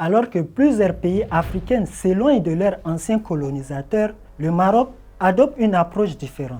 Alors que plusieurs pays africains s'éloignent de leurs anciens colonisateurs, le Maroc adopte une approche différente.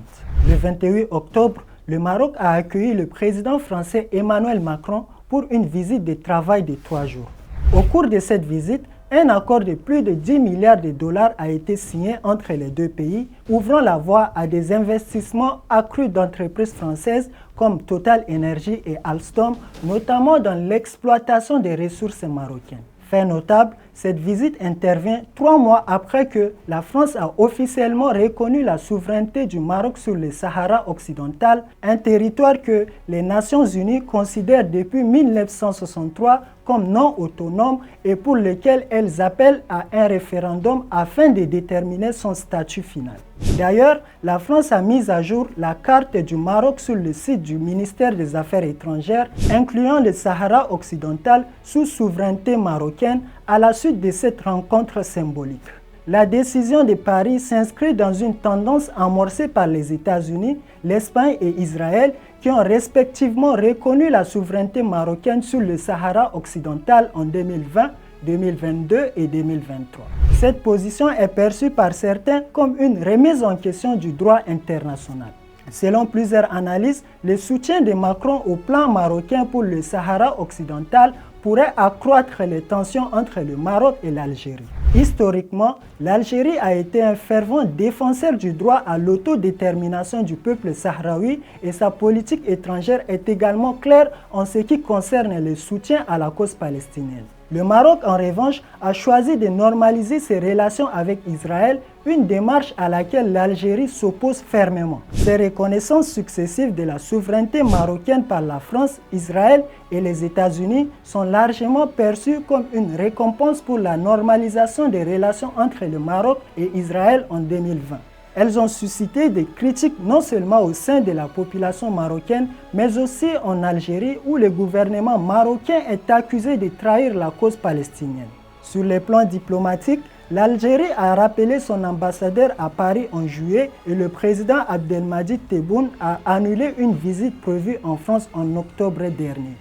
Le 28 octobre, le Maroc a accueilli le président français Emmanuel Macron pour une visite de travail de 3 jours. Au cours de cette visite, un accord de plus de 10 milliards de dollars a été signé entre les deux pays, ouvrant la voie à des investissements accrus d'entreprises françaises comme Total Energy et Alstom, notamment dans l'exploitation des ressources marocaines. Fait notable, cette visite intervient 3 mois après que la France a officiellement reconnu la souveraineté du Maroc sur le Sahara occidental, un territoire que les Nations Unies considèrent depuis 1963 comme non autonome et pour lequel elles appellent à un référendum afin de déterminer son statut final. D'ailleurs, la France a mis à jour la carte du Maroc sur le site du ministère des Affaires étrangères, incluant le Sahara occidental sous souveraineté marocaine à la suite de cette rencontre symbolique. La décision de Paris s'inscrit dans une tendance amorcée par les États-Unis, l'Espagne et Israël qui ont respectivement reconnu la souveraineté marocaine sur le Sahara occidental en 2020, 2022 et 2023. Cette position est perçue par certains comme une remise en question du droit international. Selon plusieurs analyses, le soutien de Macron au plan marocain pour le Sahara occidental pourrait accroître les tensions entre le Maroc et l'Algérie. Historiquement, l'Algérie a été un fervent défenseur du droit à l'autodétermination du peuple sahraoui et sa politique étrangère est également claire en ce qui concerne le soutien à la cause palestinienne. Le Maroc, en revanche, a choisi de normaliser ses relations avec Israël, une démarche à laquelle l'Algérie s'oppose fermement. Ces reconnaissances successives de la souveraineté marocaine par la France, Israël et les États-Unis sont largement perçues comme une récompense pour la normalisation des relations entre le Maroc et Israël en 2020. Elles ont suscité des critiques non seulement au sein de la population marocaine, mais aussi en Algérie où le gouvernement marocain est accusé de trahir la cause palestinienne. Sur le plan diplomatique, l'Algérie a rappelé son ambassadeur à Paris en juillet et le président Abdelmadjid Tebboune a annulé une visite prévue en France en octobre dernier.